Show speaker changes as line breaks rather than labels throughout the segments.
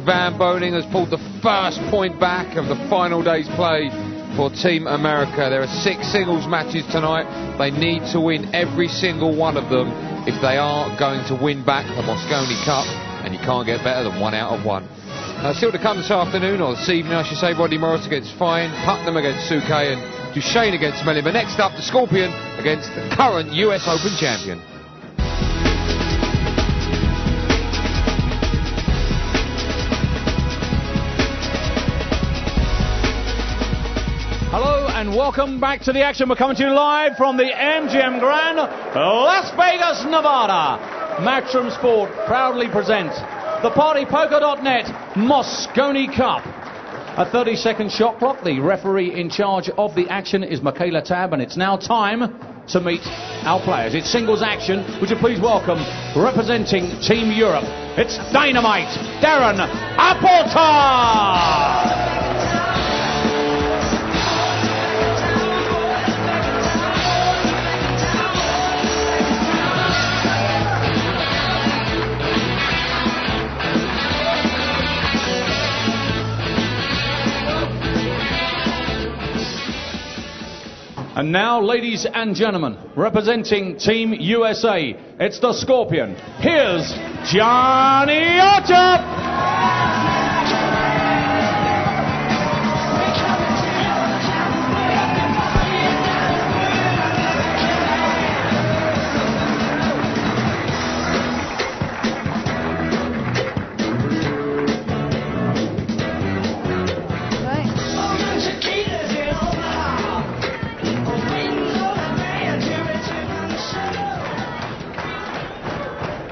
Van Boning has pulled the first point back of the final day's play for Team America. There are 6 singles matches tonight. They need to win every single one of them if they are going to win back the Mosconi Cup, and you can't get better than 1 out of 1. Still to come this afternoon, or this evening I should say, Rodney Morris against Fine, Putnam against Suke, and Duchesne against Mellin. But next up, the Scorpion against the current US Open champion.
Hello and welcome back to the action. We're coming to you live from the MGM Grand, Las Vegas, Nevada. Matchroom Sport proudly presents the PartyPoker.net Mosconi Cup. A 30-second shot clock. The referee in charge of the action is Michaela Tabb, and it's now time to meet our players. It's singles action. Would you please welcome, representing Team Europe, it's Dynamite Darren Appleton! And now, ladies and gentlemen, representing Team USA, it's the Scorpion. Here's Johnny Archer!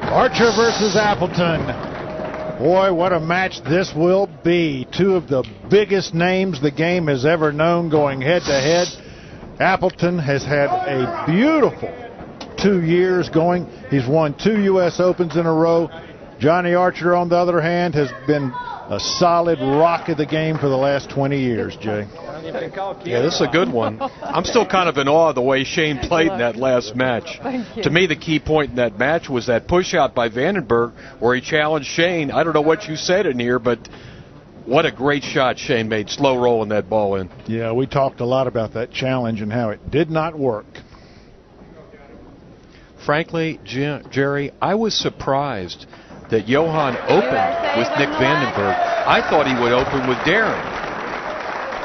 Archer versus Appleton. Boy, what a match this will be. 2 of the biggest names the game has ever known going head-to-head. Appleton has had a beautiful 2 years going. He's won 2 U.S. Opens in a row. Johnny Archer, on the other hand, has been a solid rock of the game for the last 20 years, Jay.
Yeah, this is a good one. I'm still kind of in awe of the way Shane played in that last match. To me, the key point in that match was that push-out by Vandenberg where he challenged Shane. I don't know what you said in here, but what a great shot Shane made, slow rolling that ball in.
Yeah, we talked a lot about that challenge and how it did not work.
Frankly, Jerry, I was surprised that Johan opened with Nick Vandenberg. I thought he would open with Darren.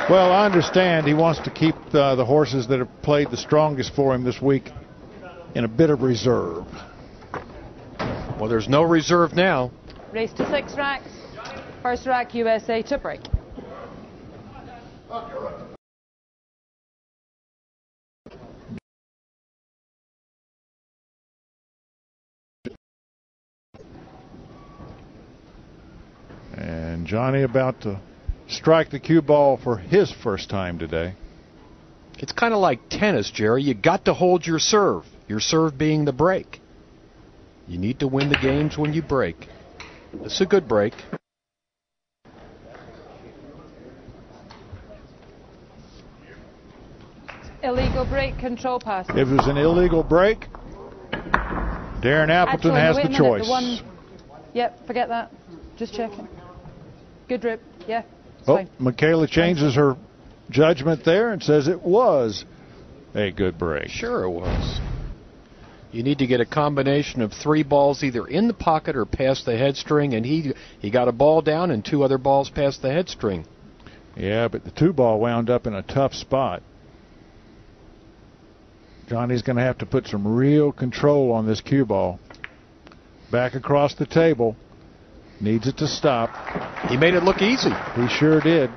Well, I understand he wants to keep the horses that have played the strongest for him this week in a bit of reserve.
Well, there's no reserve now.
Race to 6 racks. First rack, USA to break.
And Johnny about to strike the cue ball for his first time today.
It's kind of like tennis, Jerry. You got to hold your serve being the break. You need to win the games when you break. This is a good break.
Illegal break, control pass.
If it was an illegal break, Darren Appleton has the choice.
Yep, forget that. Just checking. Good rip, yeah.
Oh, Michaela changes her judgment there and says it was a good break.
Sure it was. You need to get a combination of 3 balls either in the pocket or past the head string, and he got a ball down and 2 other balls past the head string.
Yeah, but the 2 ball wound up in a tough spot. Johnny's going to have to put some real control on this cue ball. Back across the table. Needs it to stop.
He made it look easy.
He sure did.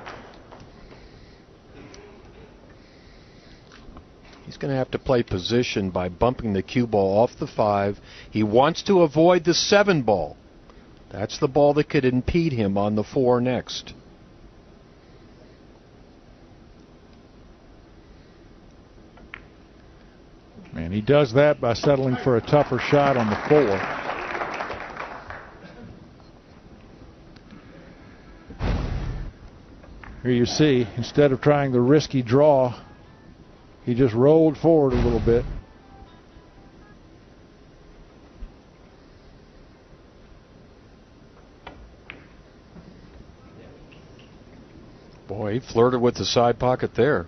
He's going to have to play position by bumping the cue ball off the 5. He wants to avoid the 7 ball. That's the ball that could impede him on the 4 next.
And he does that by settling for a tougher shot on the 4. Here you see, instead of trying the risky draw, he just rolled forward a little bit.
Boy, he flirted with the side pocket there.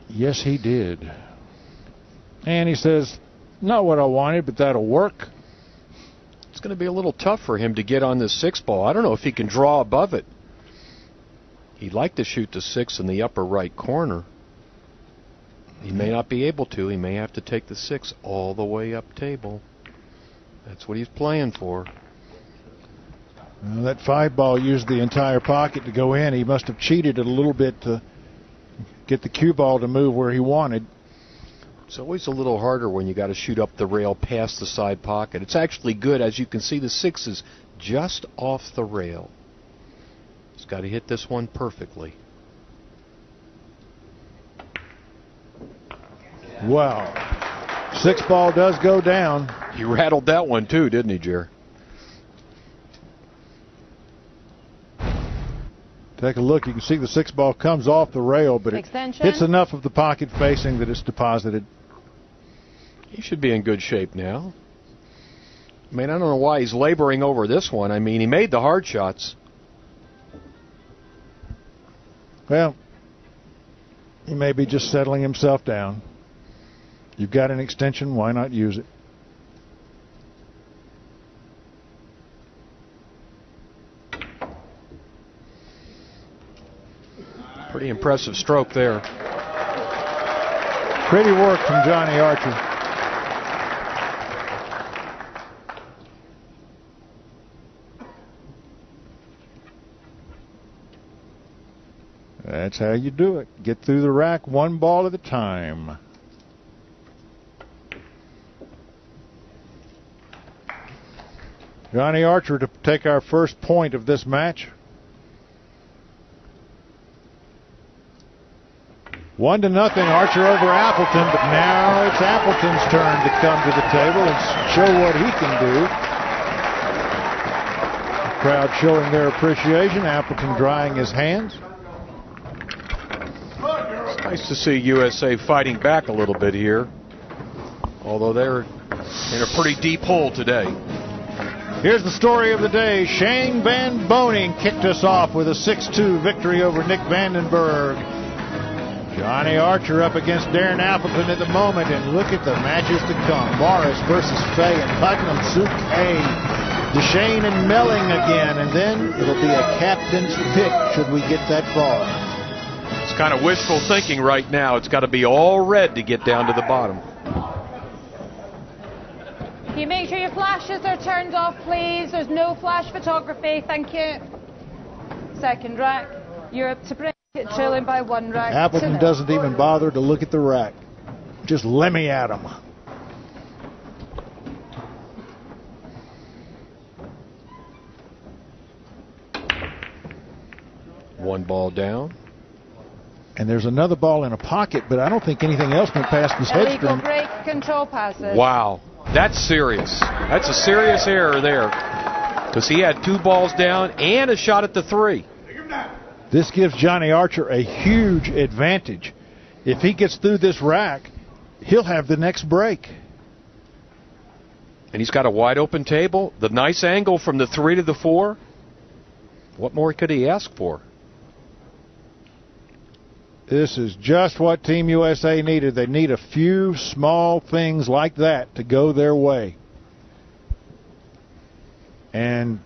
Yes, he did. And he says, not what I wanted, but that'll work.
It's going to be a little tough for him to get on this 6 ball. I don't know if he can draw above it. He'd like to shoot the 6 in the upper right corner. He may not be able to. He may have to take the 6 all the way up table. That's what he's playing for.
Well, that 5 ball used the entire pocket to go in. He must have cheated it a little bit to get the cue ball to move where he wanted.
It's always a little harder when you got to shoot up the rail past the side pocket. It's actually good. As you can see, the 6 is just off the rail. He's got to hit this one perfectly.
Wow. 6 ball does go down.
He rattled that one too, didn't he, Jer?
Take a look. You can see the 6 ball comes off the rail, but it hits enough of the pocket facing that it's deposited.
He should be in good shape now. I mean, I don't know why he's laboring over this one. I mean, he made the hard shots.
Well, he may be just settling himself down. You've got an extension, why not use it?
Pretty impressive stroke there.
Pretty work from Johnny Archer. That's how you do it. Get through the rack 1 ball at a time. Johnny Archer to take our first point of this match. 1-0, Archer over Appleton, but now it's Appleton's turn to come to the table and show what he can do. The crowd showing their appreciation, Appleton drying his hands.
It's nice to see USA fighting back a little bit here, although they're in a pretty deep hole today.
Here's the story of the day. Shane Van Boening kicked us off with a 6-2 victory over Nick Vandenberg. Johnny Archer up against Darren Appleton at the moment, and look at the matches to come. Morris versus Fay and Putnam, Suk A, DeShane and Melling again, and then it'll be a captain's pick should we get that far.
It's kind of wishful thinking right now. It's got to be all red to get down to the bottom.
Can you make sure your flashes are turned off, please? There's no flash photography. Thank you. Second rack. Europe to break it, trailing by 1 rack.
Appleton doesn't even bother to look at the rack. Just let me at him.
One ball down.
And there's another ball in a pocket, but I don't think anything else went past his headstring.
Illegal break control passes.
Wow. That's serious. That's a serious error there. Because he had 2 balls down and a shot at the 3.
This gives Johnny Archer a huge advantage. If he gets through this rack, he'll have the next break.
And he's got a wide open table. The nice angle from the 3 to the 4. What more could he ask for?
This is just what Team USA needed. They need a few small things like that to go their way. And,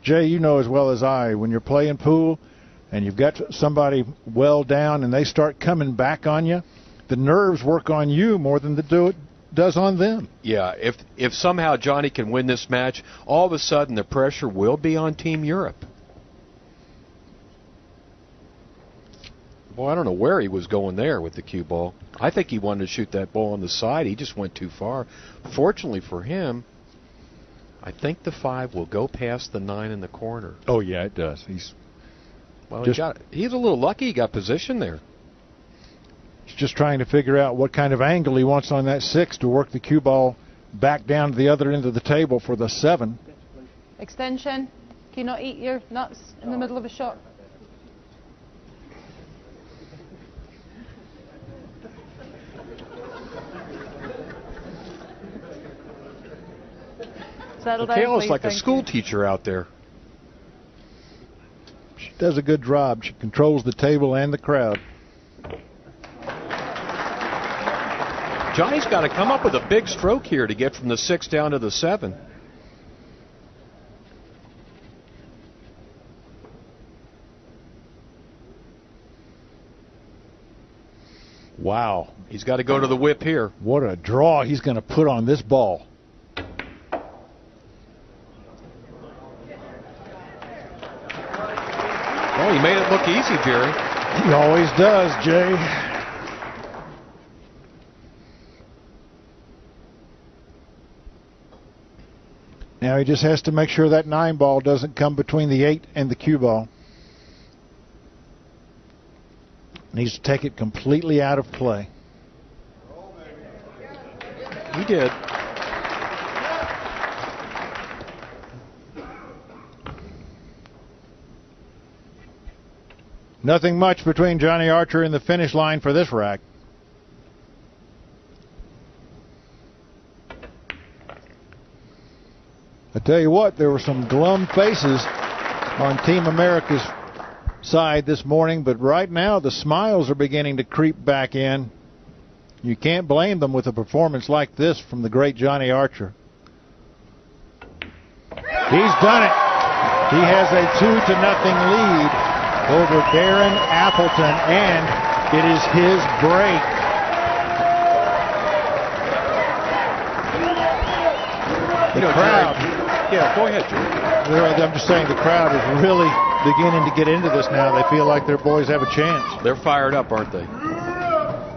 Jay, you know as well as I, when you're playing pool and you've got somebody well down and they start coming back on you, the nerves work on you more than it does on them.
Yeah, if somehow Johnny can win this match, all of a sudden the pressure will be on Team Europe. Boy, I don't know where he was going there with the cue ball. I think he wanted to shoot that ball on the side. He just went too far. Fortunately for him, I think the 5 will go past the 9 in the corner.
Oh, yeah, it does. He's
a little lucky he got position there.
He's just trying to figure out what kind of angle he wants on that 6 to work the cue ball back down to the other end of the table for the 7.
Extension. Can you not eat your nuts in the middle of a shot?
Kayla's like a school teacher out there.
She does a good job. She controls the table and the crowd.
Johnny's got to come up with a big stroke here to get from the 6 down to the 7.
Wow.
He's got to go to the whip here.
What a draw he's going to put on this ball.
Oh, he made it look easy, Jerry.
He always does, Jay. Now he just has to make sure that 9 ball doesn't come between the 8 and the cue ball. Needs to take it completely out of play.
He did.
Nothing much between Johnny Archer and the finish line for this rack. I tell you what, there were some glum faces on Team America's side this morning, but right now the smiles are beginning to creep back in. You can't blame them with a performance like this from the great Johnny Archer. He's done it. He has a 2-0 lead over Darren Appleton, and it is his break. The crowd.
Yeah, go ahead, Jerry.
I'm just saying the crowd is really beginning to get into this now. They feel like their boys have a chance.
They're fired up, aren't they?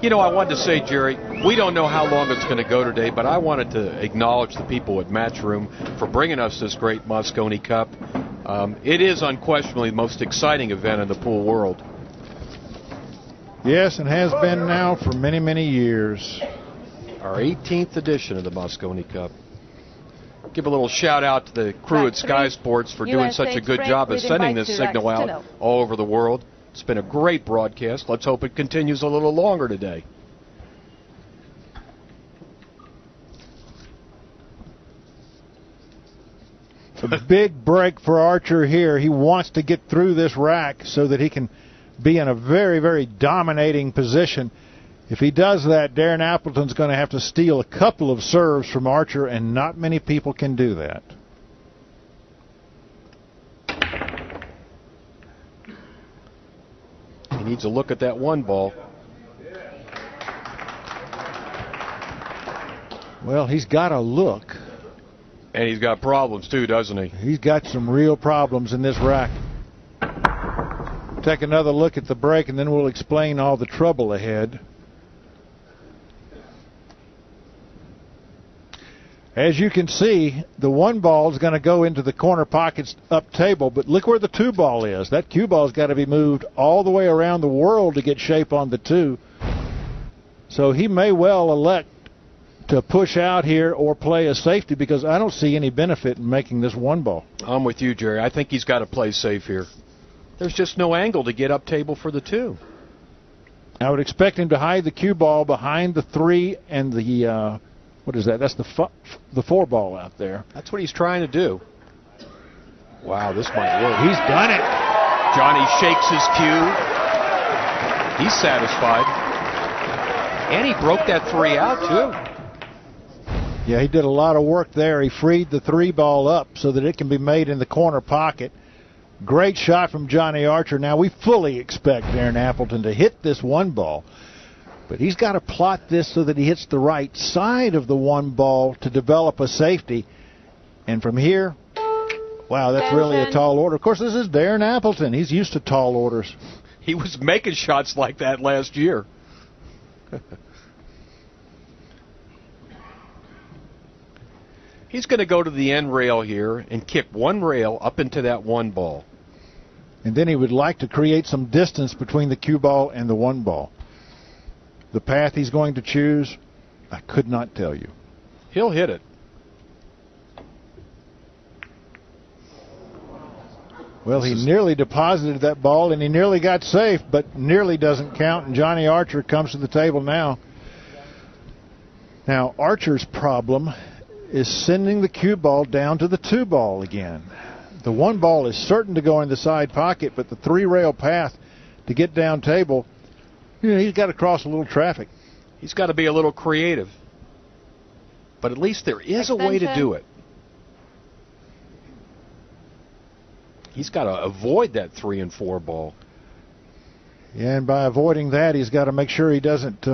You know, I wanted to say, Jerry, we don't know how long it's going to go today, but I wanted to acknowledge the people at Matchroom for bringing us this great Mosconi Cup. It is unquestionably the most exciting event in the pool world.
Yes, and has been now for many, many years.
Our 18th edition of the Mosconi Cup. Give a little shout out to the crew at Sky Sports for doing such a good job of sending this signal out all over the world. It's been a great broadcast. Let's hope it continues a little longer today.
A big break for Archer here. He wants to get through this rack so that he can be in a very, very dominating position. If he does that, Darren Appleton's going to have to steal a couple of serves from Archer, and not many people can do that.
He needs to look at that 1 ball.
Well, he's got to look.
And he's got problems too, doesn't he?
He's got some real problems in this rack. Take another look at the break, and then we'll explain all the trouble ahead. As you can see, the 1 ball is going to go into the corner pockets up table, but look where the 2 ball is. That cue ball's got to be moved all the way around the world to get shape on the 2. So he may well elect to push out here or play a safety, because I don't see any benefit in making this 1 ball.
I'm with you, Jerry. I think he's got to play safe here. There's just no angle to get up table for the 2.
I would expect him to hide the cue ball behind the 3 and the what is that? That's the 4 ball out there.
That's what he's trying to do. Wow, this might work.
He's done it.
Johnny shakes his cue. He's satisfied. And he broke that 3 out, too.
Yeah, he did a lot of work there. He freed the 3 ball up so that it can be made in the corner pocket. Great shot from Johnny Archer. Now, we fully expect Darren Appleton to hit this 1 ball. But he's got to plot this so that he hits the right side of the 1 ball to develop a safety. And from here, wow, that's really a tall order. Of course, this is Darren Appleton. He's used to tall orders.
He was making shots like that last year. He's going to go to the end rail here and kick 1 rail up into that 1 ball.
And then he would like to create some distance between the cue ball and the 1 ball. The path he's going to choose, I could not tell you.
He'll hit it.
Well, he nearly deposited that ball, and he nearly got safe, but nearly doesn't count, and Johnny Archer comes to the table now. Now, Archer's problem is sending the cue ball down to the 2 ball again. The one ball is certain to go in the side pocket, but the three-rail path to get down table, you know, he's got to cross a little traffic.
He's got to be a little creative. But at least there is a way to do it. He's got to avoid that 3 and 4 ball.
Yeah, and by avoiding that, he's got to make sure he doesn't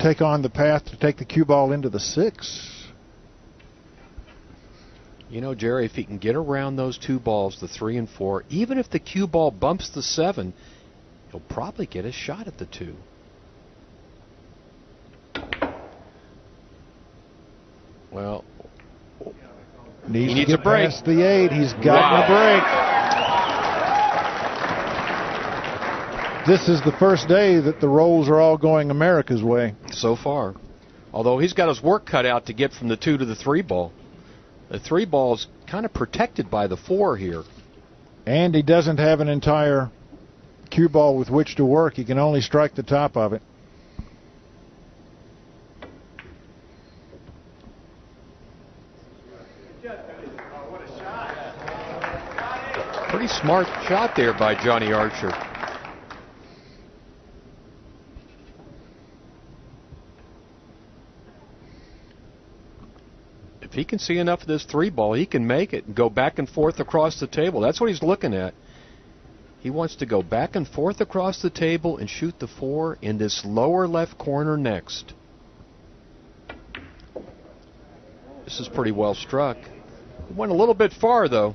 take on the path to take the cue ball into the 6.
You know, Jerry, if he can get around those 2 balls, the 3 and 4, even if the cue ball bumps the 7, he'll probably get a shot at the 2. Well,
he
needs a break.
Past the 8. He's gotten a break. This is the first day that the rolls are all going America's way.
So far. Although he's got his work cut out to get from the 2 to the 3 ball. The 3 ball is kind of protected by the 4 here.
And he doesn't have an entire cue ball with which to work. He can only strike the top of it.
Pretty smart shot there by Johnny Archer. If he can see enough of this 3 ball, he can make it and go back and forth across the table. That's what he's looking at. He wants to go back and forth across the table and shoot the 4 in this lower left corner next. This is pretty well struck. Went a little bit far, though.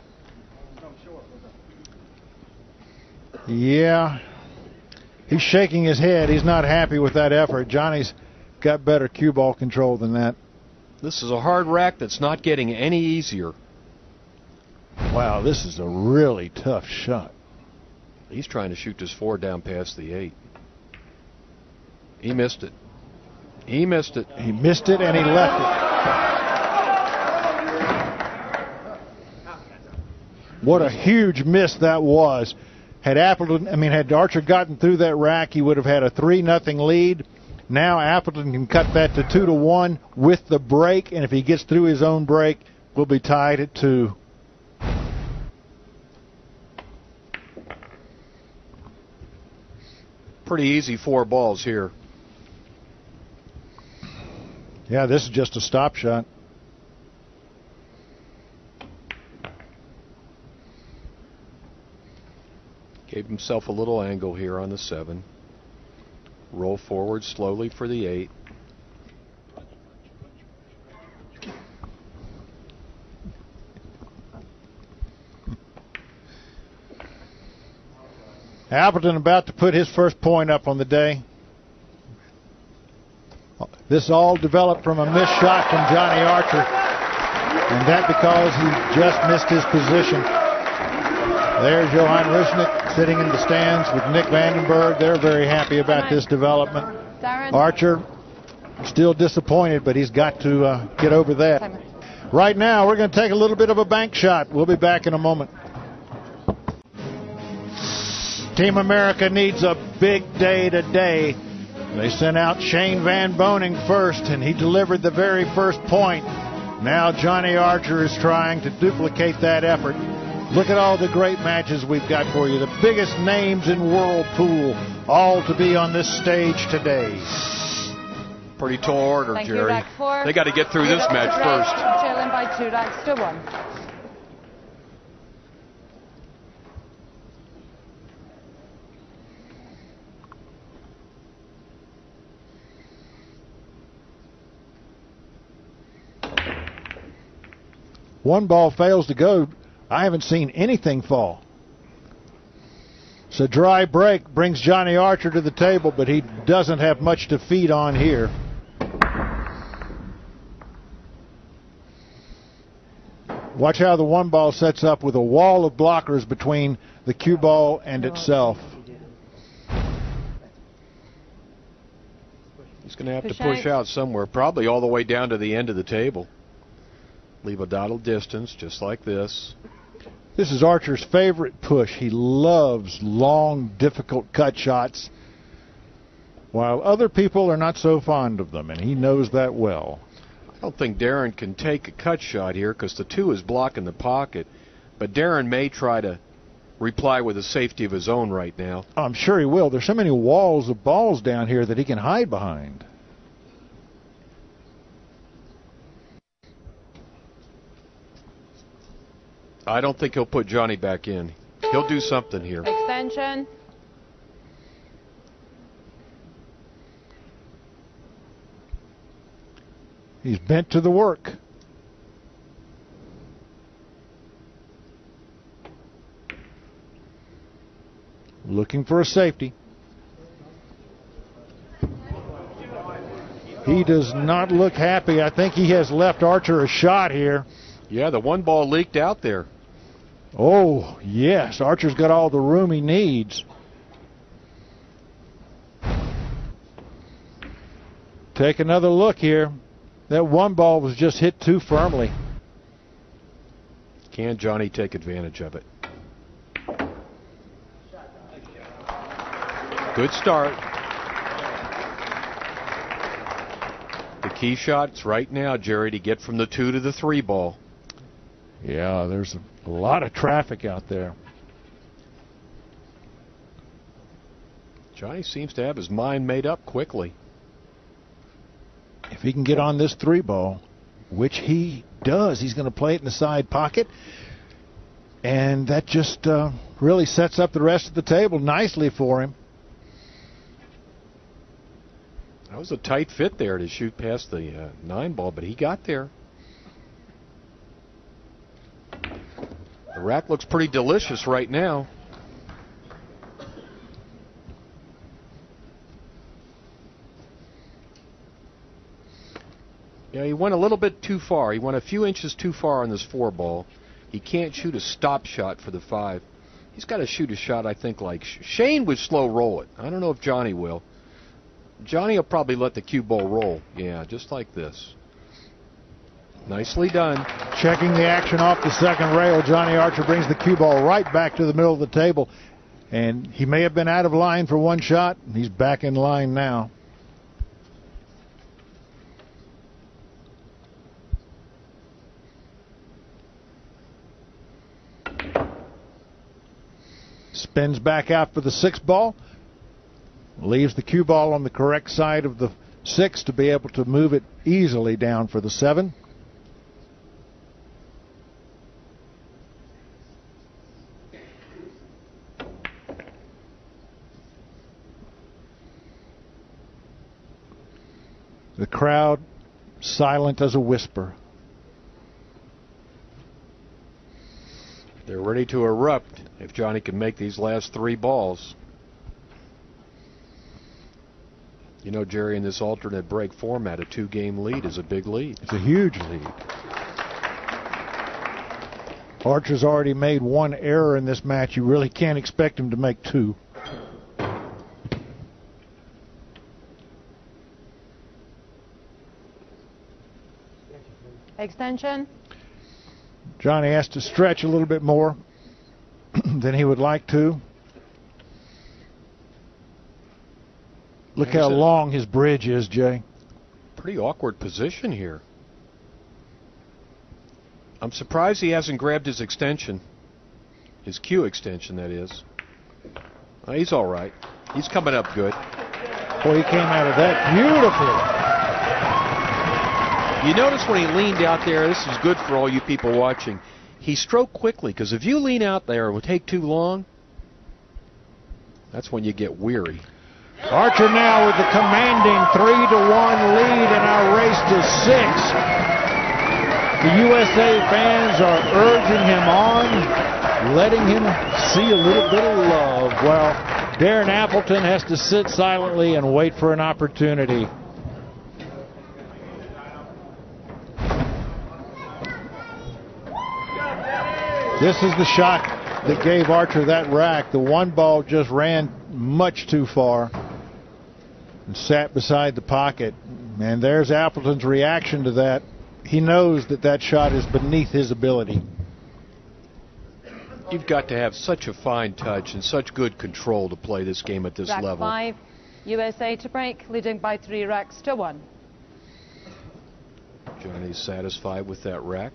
Yeah. He's shaking his head. He's not happy with that effort. Johnny's got better cue ball control than that.
This is a hard rack that's not getting any easier.
Wow, this is a really tough shot.
He's trying to shoot this 4 down past the 8. He missed it. He missed it.
He missed it and he left it. What a huge miss that was. Had Archer gotten through that rack, he would have had a 3-0 lead. Now Appleton can cut that to 2-1 with the break, and if he gets through his own break, we'll be tied at 2.
Pretty easy 4 balls here.
Yeah, this is just a stop shot.
Gave himself a little angle here on the 7. Roll forward slowly for the 8.
Appleton about to put his first point up on the day. This all developed from a missed shot from Johnny Archer, and that because he just missed his position. There's Johan Rushnick sitting in the stands with Nick Vandenberg. They're very happy about this development. Archer still disappointed, but he's got to get over that. Right now, we're going to take a little bit of a bank shot. We'll be back in a moment. Team America needs a big day today. They sent out Shane Van Boning first, and he delivered the very first point. Now Johnny Archer is trying to duplicate that effort. Look at all the great matches we've got for you. The biggest names in Whirlpool, all to be on this stage today.
Pretty tall order, Jerry. They got to get through this match first.
Trailing by 2 racks to 1.
One ball fails to go. I haven't seen anything fall. So dry break brings Johnny Archer to the table, but he doesn't have much to feed on here. Watch how the one ball sets up with a wall of blockers between the cue ball and itself.
He's going to have to push out somewhere, probably all the way down to the end of the table. Leave a dotted distance, just like this.
This is Archer's favorite push. He loves long, difficult cut shots, while other people are not so fond of them, and he knows that well.
I don't think Darren can take a cut shot here because the 2 is blocking the pocket. But Darren may try to reply with a safety of his own right now.
I'm sure he will. There's so many walls of balls down here that he can hide behind.
I don't think he'll put Johnny back in. He'll do something here.
Extension.
He's bent to the work. Looking for a safety. He does not look happy. I think he has left Archer a shot here.
Yeah, the one ball leaked out there.
Oh, yes. Archer's got all the room he needs. Take another look here. That one ball was just hit too firmly.
Can Johnny take advantage of it? Good start. The key shot's right now, Jerry, to get from the 2 to the 3 ball.
Yeah, there's a lot of traffic out there.
Johnny seems to have his mind made up quickly.
If he can get on this 3 ball, which he does, he's going to play it in the side pocket. And that just really sets up the rest of the table nicely for him.
That was a tight fit there to shoot past the 9 ball, but he got there. The rack looks pretty delicious right now. Yeah, he went a little bit too far. He went a few inches too far on this 4 ball. He can't shoot a stop shot for the 5. He's got to shoot a shot, I think, like Shane would slow roll it. I don't know if Johnny will. Johnny will probably let the cue ball roll. Yeah, just like this. Nicely done.
Checking the action off the second rail, Johnny Archer brings the cue ball right back to the middle of the table. And he may have been out of line for one shot. He's back in line now. Spins back out for the 6 ball. Leaves the cue ball on the correct side of the 6 to be able to move it easily down for the 7. The crowd silent as a whisper.
They're ready to erupt if Johnny can make these last 3 balls. You know, Jerry, in this alternate break format, a 2-game lead is a big lead.
It's a huge lead. Archer's already made 1 error in this match. You really can't expect him to make 2.
Extension.
Johnny has to stretch a little bit more than he would like to. Look how long his bridge is, Jay.
Pretty awkward position here. I'm surprised he hasn't grabbed his extension. His cue extension, that is. He's all right. He's coming up good.
Boy, he came out of that beautifully.
You notice when he leaned out there, this is good for all you people watching, he stroked quickly, because if you lean out there, it will take too long. That's when you get weary.
Archer now with the commanding 3-1 lead in our race to 6. The USA fans are urging him on, letting him see a little bit of love. Well, Darren Appleton has to sit silently and wait for an opportunity. This is the shot that gave Archer that rack. The 1 ball just ran much too far and sat beside the pocket. And there's Appleton's reaction to that. He knows that that shot is beneath his ability.
You've got to have such a fine touch and such good control to play this game at this
Rack
level.
5, USA to break, leading by 3 racks to 1.
Johnny's satisfied with that rack.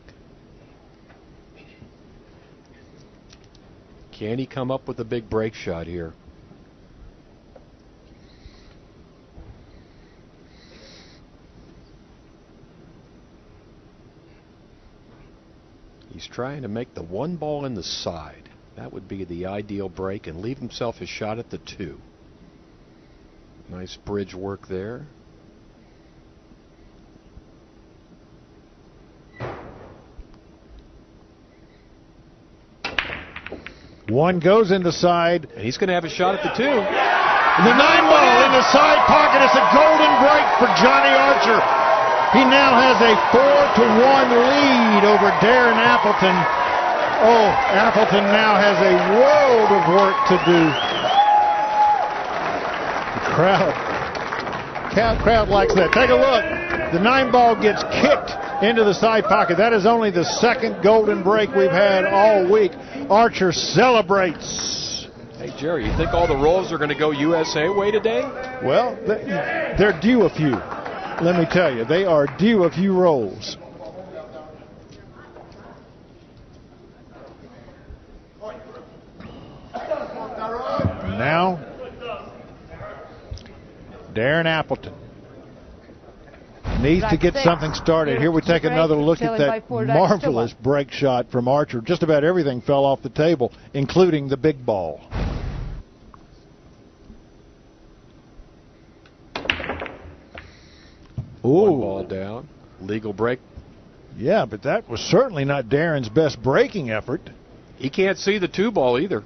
Can he come up with a big break shot here? He's trying to make the 1 ball in the side. That would be the ideal break and leave himself a shot at the 2. Nice bridge work there.
One goes in the side.
And he's going to have a shot at the 2.
The 9 ball in the side pocket. It's a golden break for Johnny Archer. He now has a 4-1 lead over Darren Appleton. Oh, Appleton now has a world of work to do. The crowd likes that. Take a look. The 9 ball gets kicked into the side pocket. That is only the second golden break we've had all week. Archer celebrates.
Hey, Jerry, you think all the rolls are going to go USA way today?
Well, they're due a few. Let me tell you, they are due a few rolls. Now, Darren Appleton needs to get something started. Here we take another look at that marvelous break shot from Archer. Just about everything fell off the table, including the big ball.
Ooh. 1 ball down. Legal break.
Yeah, but that was certainly not Darren's best breaking effort.
He can't see the 2 ball either.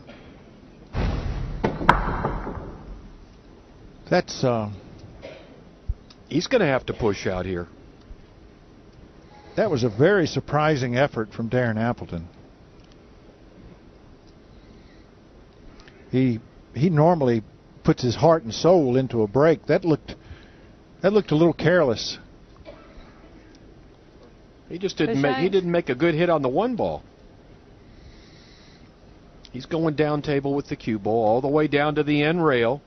That's
he's going to have to push out here.
That was a very surprising effort from Darren Appleton. He normally puts his heart and soul into a break. That looked a little careless.
He just didn't make a good hit on the 1 ball. He's going down table with the cue ball all the way down to the end rail.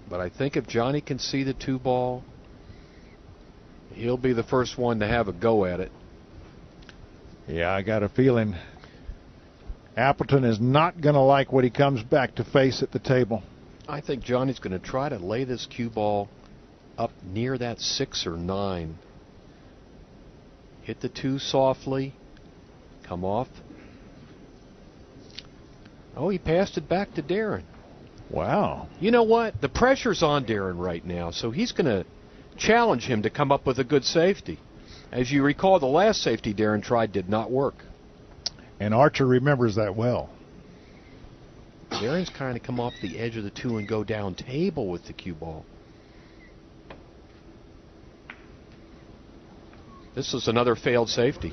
But I think if Johnny can see the 2 ball, he'll be the first one to have a go at it.
Yeah, I got a feeling Appleton is not going to like what he comes back to face at the table.
I think Johnny's going to try to lay this cue ball up near that 6 or 9. Hit the 2 softly. Come off. Oh, he passed it back to Darren.
Wow.
You know what? The pressure's on Darren right now, so he's going to challenge him to come up with a good safety. As you recall, the last safety Darren tried did not work.
And Archer remembers that well.
Darren's kind of come off the edge of the 2 and go down table with the cue ball. This is another failed safety.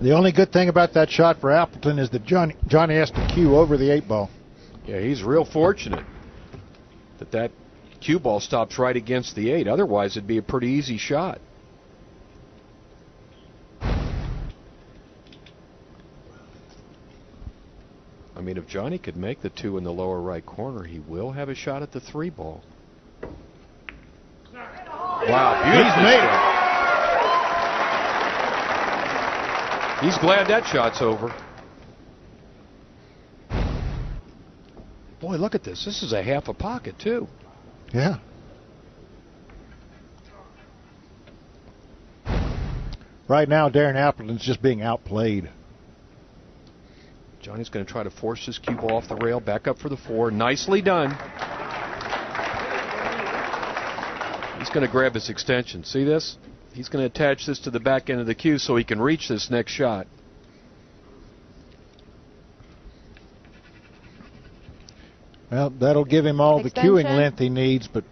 The only good thing about that shot for Appleton is that Johnny has to cue over the 8 ball.
Yeah, he's real fortunate that cue ball stops right against the 8. Otherwise, it'd be a pretty easy shot. I mean, if Johnny could make the 2 in the lower right corner, he will have a shot at the 3 ball. Wow,
he's made it.
He's glad that shot's over. Boy, look at this. This is a half a pocket, too.
Yeah. Right now, Darren Appleton's just being outplayed.
Johnny's going to try to force his cue ball off the rail, back up for the 4. Nicely done. He's going to grab his extension. See this? He's going to attach this to the back end of the cue so he can reach this next shot.
Well, that'll give him all the cueing length he needs, but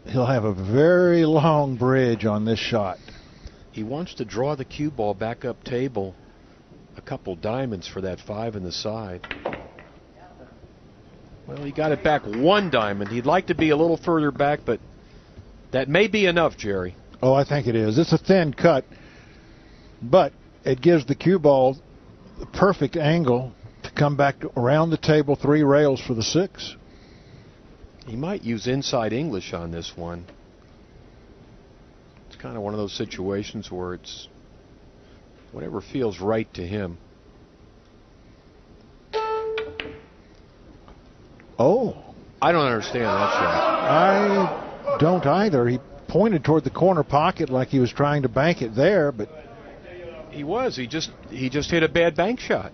he'll have a very long bridge on this shot.
He wants to draw the cue ball back up table a couple diamonds for that 5 in the side. Well, he got it back 1 diamond. He'd like to be a little further back, but that may be enough, Jerry.
Oh, I think it is. It's a thin cut, but it gives the cue ball the perfect angle to come back around the table 3 rails for the 6.
He might use inside English on this one. kind of one of those situations where it's whatever feels right to him.
Oh.
I don't understand that shot.
I don't either. He pointed toward the corner pocket like he was trying to bank it there, but
he was. He just hit a bad bank shot.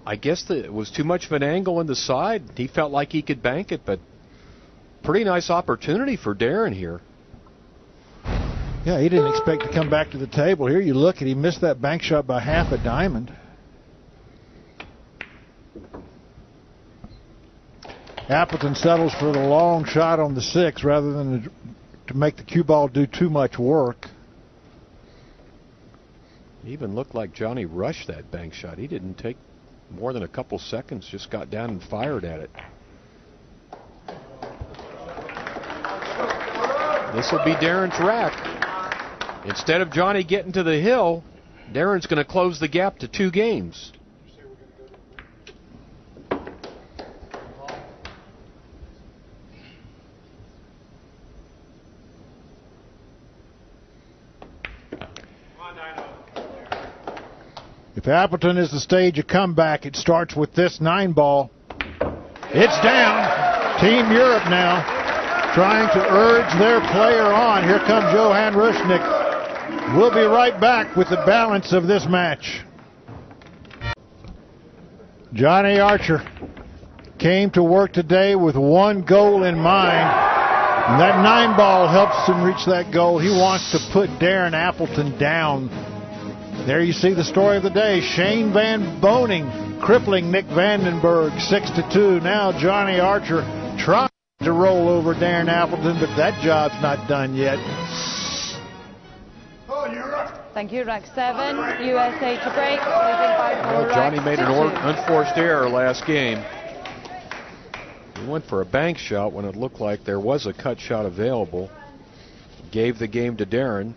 I guess it was too much of an angle in the side. He felt like he could bank it, but pretty nice opportunity for Darren here.
Yeah, he didn't expect to come back to the table. Here you look at, he missed that bank shot by half a diamond. Appleton settles for the long shot on the 6 rather than to make the cue ball do too much work.
It even looked like Johnny rushed that bank shot. He didn't take more than a couple seconds, just got down and fired at it. This will be Darren's rack. Instead of Johnny getting to the hill, Darren's going to close the gap to 2 games.
If Appleton is the stage of comeback, it starts with this 9 ball. It's down. Team Europe now trying to urge their player on. Here comes Johan Rushnick. We'll be right back with the balance of this match. Johnny Archer came to work today with one goal in mind. And that 9 ball helps him reach that goal. He wants to put Darren Appleton down. There you see the story of the day. Shane Van Boning crippling Nick Vandenberg 6-2. Now Johnny Archer trying to roll over Darren Appleton, but that job's not done yet.
Thank you, rack 7. USA to break. Losing by 4
Well, Johnny
racks
made
to
an
2.
unforced error last game. He went for a bank shot when it looked like there was a cut shot available. Gave the game to Darren.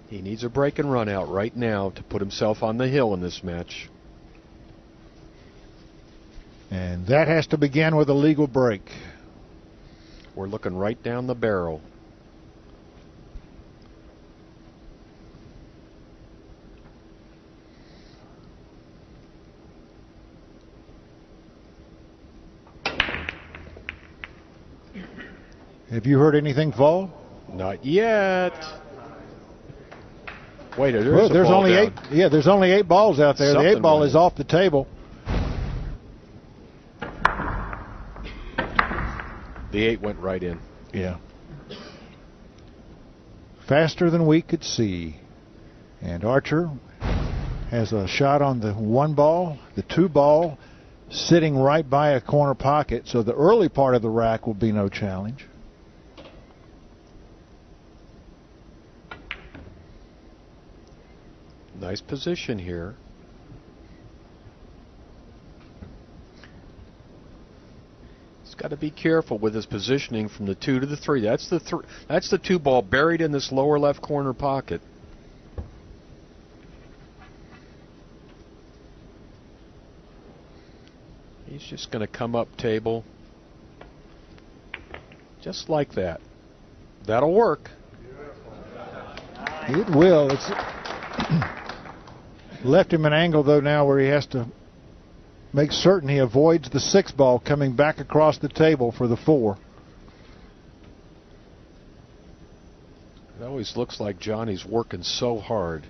He needs a break and run out right now to put himself on the hill in this match.
And that has to begin with a legal break.
We're looking right down the barrel.
Have you heard anything fall?
Not yet. Wait,
there's only down. 8. Yeah, there's only 8 balls out there. The 8 ball is off the table.
The 8 went right in.
Yeah. Faster than we could see. And Archer has a shot on the 1 ball, the 2 ball, sitting right by a corner pocket. So the early part of the rack will be no challenge.
Nice position here. He's got to be careful with his positioning from the 2 to the 3. That's the 2 ball buried in this lower left corner pocket. He's just going to come up table. Just like that. That'll work.
It will. It's left him an angle, though, now where he has to make certain he avoids the 6 ball coming back across the table for the 4.
It always looks like Johnny's working so hard.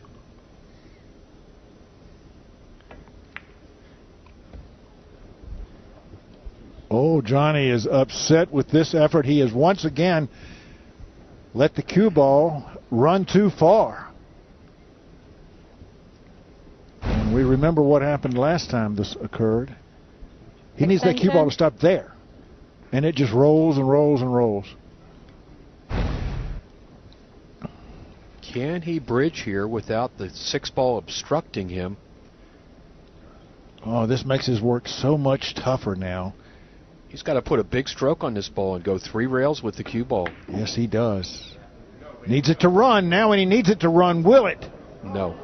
Oh, Johnny is upset with this effort. He has once again let the cue ball run too far. And we remember what happened last time this occurred. He needs that cue ball to stop there. And it just rolls and rolls and rolls.
Can he bridge here without the 6 ball obstructing him?
Oh, this makes his work so much tougher now.
He's got to put a big stroke on this ball and go 3 rails with the cue ball.
Yes, he does. Needs it to run. Now when he needs it to run, will it?
No.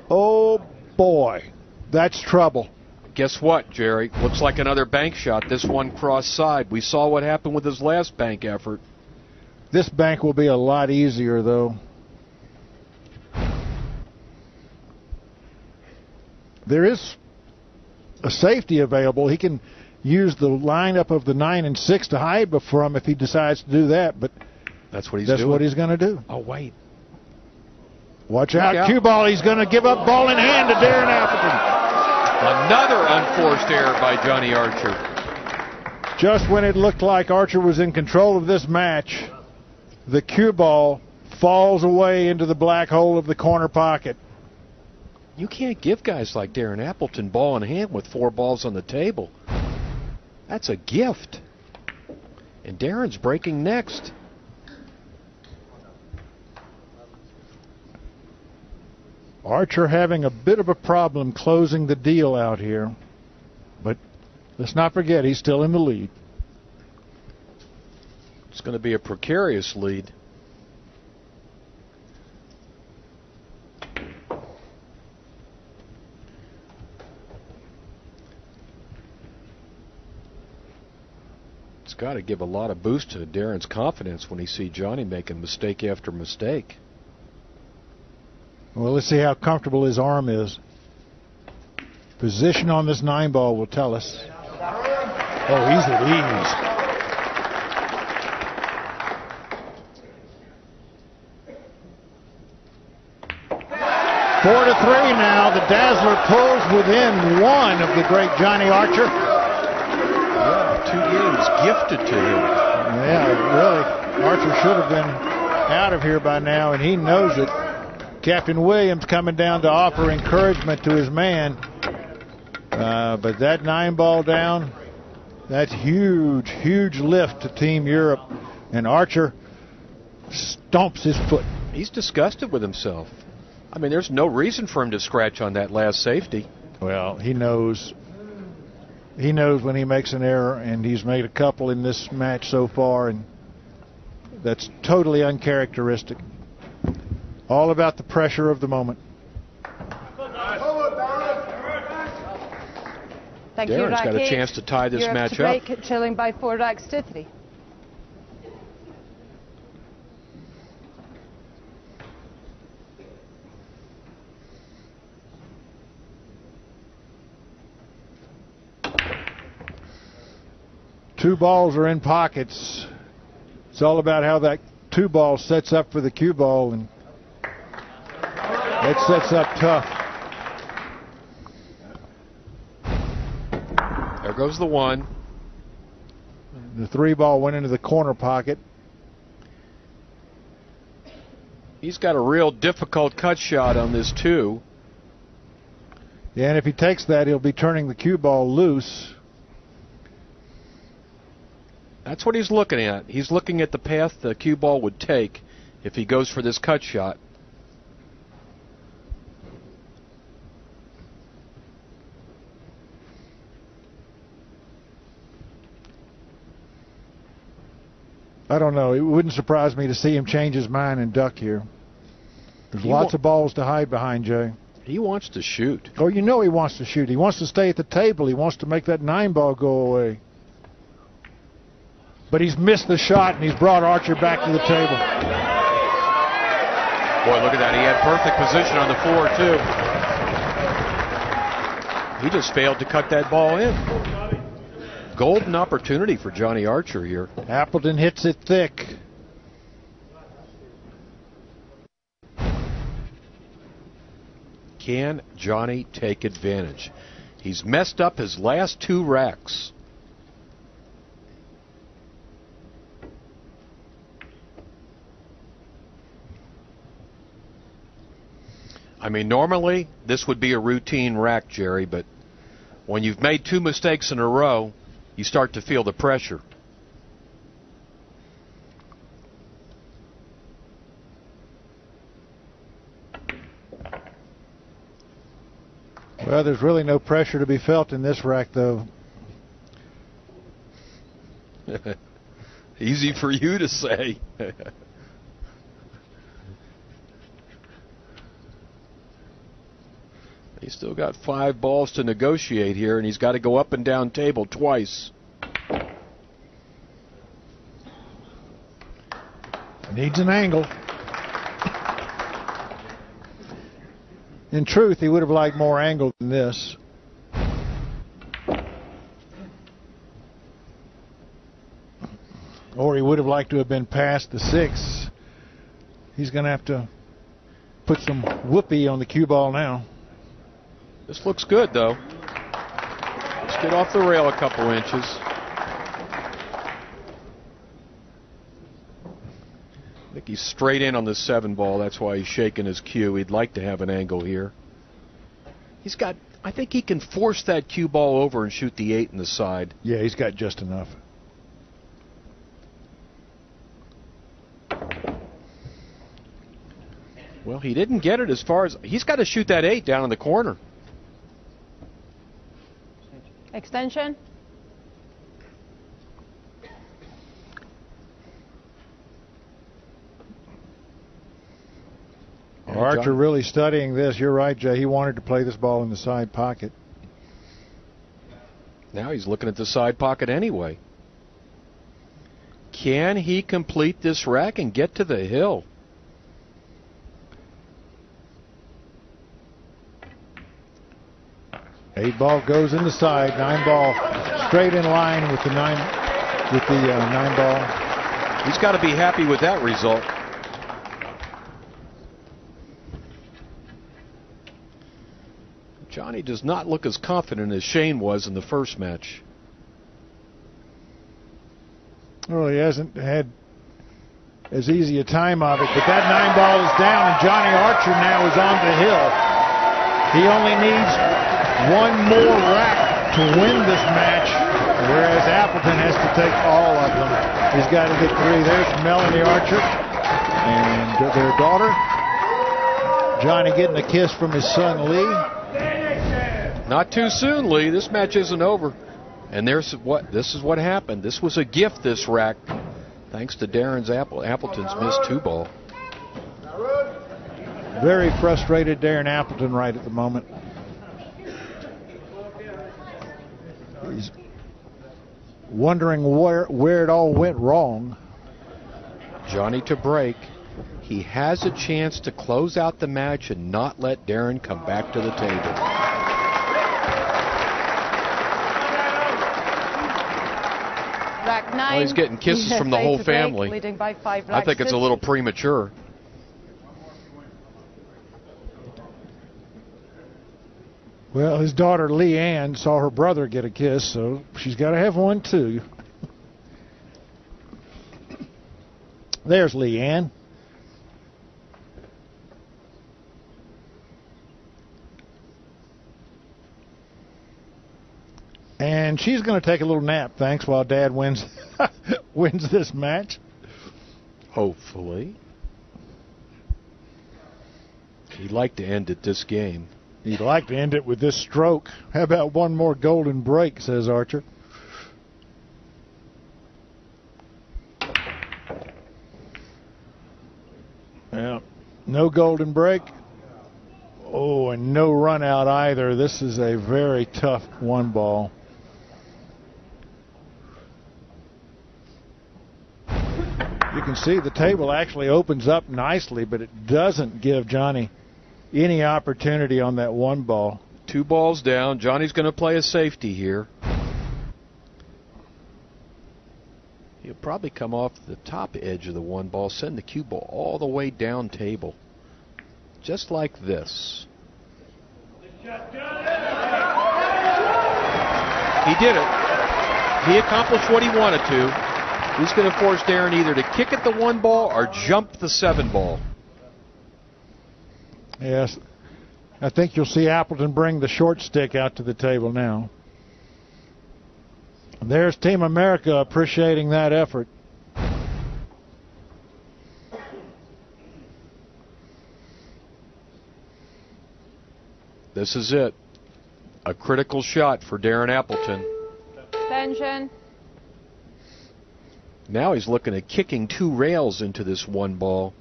Oh, boy. That's trouble.
Guess what, Jerry? Looks like another bank shot. This one cross side. We saw what happened with his last bank effort.
This bank will be a lot easier, though. There is a safety available. He can use the lineup of the 9 and 6 to hide from if he decides to do that, but
that's what he's
doing.
That's
what he's going to do.
Oh, wait.
Watch out. Cue ball. He's going to give up ball in hand to Darren Appleton.
Another unforced error by Johnny Archer.
Just when it looked like Archer was in control of this match, the cue ball falls away into the black hole of the corner pocket.
You can't give guys like Darren Appleton ball in hand with 4 balls on the table. That's a gift. And Darren's breaking next.
Archer having a bit of a problem closing the deal out here. But let's not forget, he's still in the lead.
It's going to be a precarious lead. It's got to give a lot of boost to Darren's confidence when he sees Johnny making mistake after mistake.
Well, let's see how comfortable his arm is. Position on this 9 ball will tell us. Oh, he's at ease. Four to 3 now. The Dazzler pulls within 1 of the great Johnny Archer.
Yeah, 2 games gifted to him.
Yeah, really. Archer should have been out of here by now, and he knows it. Captain Williams coming down to offer encouragement to his man. But that 9 ball down, that's huge, huge lift to Team Europe. And Archer stomps his foot.
He's disgusted with himself. I mean, there's no reason for him to scratch on that last safety.
Well, he knows. He knows when he makes an error, and he's made a couple in this match so far, and that's totally uncharacteristic. All about the pressure of the moment.
Thank you,
Darren's got a chance to tie this match up.
Trailing by 4 racks to 3.
Two balls are in pockets. It's all about how that 2 ball sets up for the cue ball, and it sets up tough.
There goes the 1.
The 3 ball went into the corner pocket.
He's got a real difficult cut shot on this 2.
Yeah, and if he takes that, he'll be turning the cue ball loose.
That's what he's looking at. He's looking at the path the cue ball would take if he goes for this cut shot.
I don't know. It wouldn't surprise me to see him change his mind and duck here. There's lots of balls to hide behind, Jay.
He wants to shoot.
Oh, you know he wants to shoot. He wants to stay at the table. He wants to make that 9 ball go away. But he's missed the shot, and he's brought Archer back to the table.
Boy, look at that. He had perfect position on the floor, too. He just failed to cut that ball in. Golden opportunity for Johnny Archer here.
Appleton hits it thick.
Can Johnny take advantage? He's messed up his last 2 racks. I mean, normally this would be a routine rack, Jerry, but when you've made 2 mistakes in a row, you start to feel the pressure.
Well, there's really no pressure to be felt in this rack, though.
Easy for you to say. He's still got 5 balls to negotiate here, and he's got to go up and down table twice.
Needs an angle. In truth, he would have liked more angle than this. Or he would have liked to have been past the 6. He's going to have to put some whoopee on the cue ball now.
This looks good, though. Let's get off the rail a couple inches. I think he's straight in on the 7 ball. That's why he's shaking his cue. He'd like to have an angle here. He's got, I think he can force that cue ball over and shoot the 8 in the side.
Yeah, he's got just enough.
Well, he didn't get it as far as... He's got to shoot that 8 down in the corner.
Extension.
Archer really studying this. You're right, Jay. He wanted to play this ball in the side pocket.
Now he's looking at the side pocket anyway. Can he complete this rack and get to the hill?
Eight ball goes in the side. 9 ball straight in line with the 9 ball.
He's got to be happy with that result. Johnny does not look as confident as Shane was in the first match.
Well, he hasn't had as easy a time of it, but that 9 ball is down, and Johnny Archer now is on the hill. He only needs 1 more rack to win this match, whereas Appleton has to take all of them. He's got to get 3. There's Melanie Archer and their daughter. Johnny getting a kiss from his son Lee.
Not too soon, Lee. This match isn't over. And this is what happened. This was a gift, this rack, thanks to Appleton's missed 2 ball.
Very frustrated Darren Appleton right at the moment. He's wondering where it all went wrong.
Johnny to break. He has a chance to close out the match and not let Darren come back to the table.
Rack 9.
Well, he's getting kisses from the whole family.
Leading by 5
I think it's a little premature.
Well, his daughter Leanne saw her brother get a kiss, so she's got to have one too. There's Leanne. And she's going to take a little nap, thanks, while Dad wins this match.
Hopefully. He'd like to end it this game.
He'd like to end it with this stroke. How about 1 more golden break, says Archer. Yeah, no golden break. Oh, and no run out either. This is a very tough 1 ball. You can see the table actually opens up nicely, but it doesn't give Johnny any opportunity on that 1 ball.
2 balls down. Johnny's going to play a safety here. He'll probably come off the top edge of the 1 ball, send the cue ball all the way down table. Just like this. He did it. He accomplished what he wanted to. He's going to force Darren either to kick at the 1 ball or jump the 7 ball.
Yes. I think you'll see Appleton bring the short stick out to the table now. There's Team America appreciating that effort.
This is it. A critical shot for Darren Appleton.
Attention.
Now he's looking at kicking 2 rails into this 1 ball.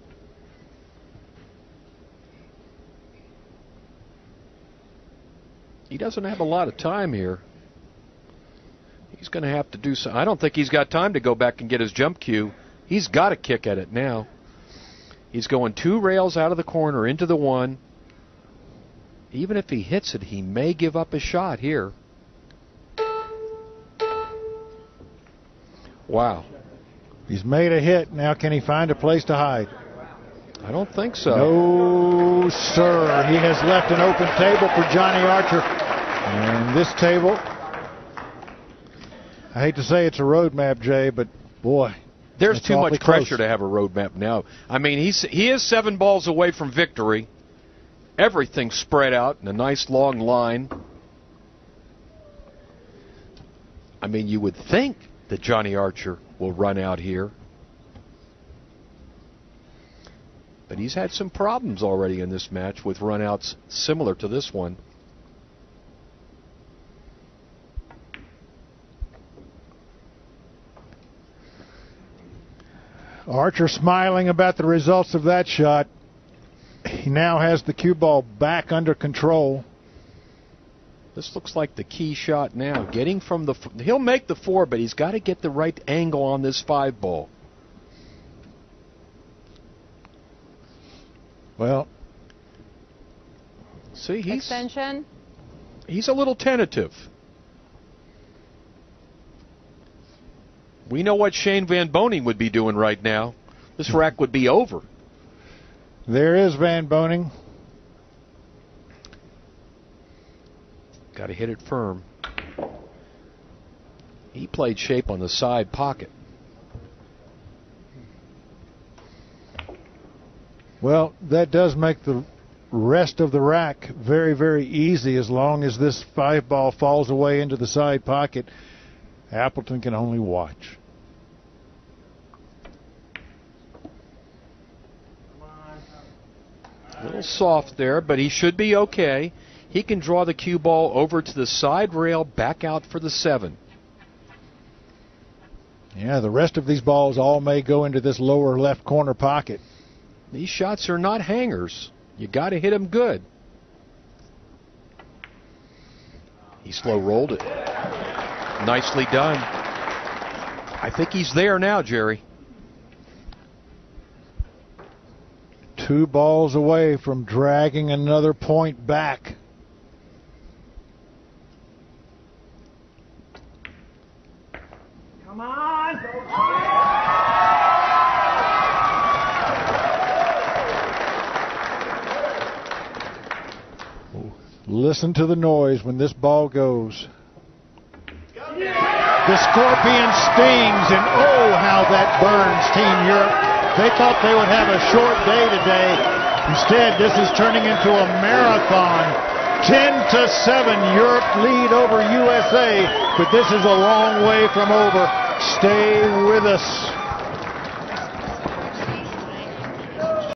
doesn't have a lot of time here. He's going to have to do so. I don't think he's got time to go back and get his jump cue. He's got to kick at it now. He's going 2 rails out of the corner into the 1. Even if he hits it, he may give up a shot here. Wow.
He's made a hit. Now can he find a place to hide?
I don't think so.
No, sir. He has left an open table for Johnny Archer. And this table, I hate to say it's a road map, Jay, but boy,
there's too much pressure
close
to have a road map now. I mean, he is 7 balls away from victory. Everything's spread out in a nice long line. I mean, you would think that Johnny Archer will run out here. But he's had some problems already in this match with runouts similar to this one.
Archer smiling about the results of that shot. He now has the cue ball back under control.
This looks like the key shot now. Getting from the... He'll make the 4, but he's got to get the right angle on this 5 ball.
Well,
see,
extension.
He's a little tentative. We know what Shane Van Boening would be doing right now. This rack would be over.
There is Van Boening.
Got to hit it firm. He played shape on the side pocket.
Well, that does make the rest of the rack very, very easy as long as this 5 ball falls away into the side pocket. Appleton can only watch.
A little soft there, but he should be okay. He can draw the cue ball over to the side rail, back out for the 7.
Yeah, the rest of these balls all may go into this lower left corner pocket.
These shots are not hangers. You got to hit them good. He slow rolled it. Nicely done. I think he's there now, Jerry.
2 balls away from dragging another point back.
Come on!
Listen to the noise when this ball goes. The scorpion stings, and oh, how that burns Team Europe. They thought they would have a short day today. Instead, this is turning into a marathon. 10-7, Europe lead over USA, but this is a long way from over. Stay with us.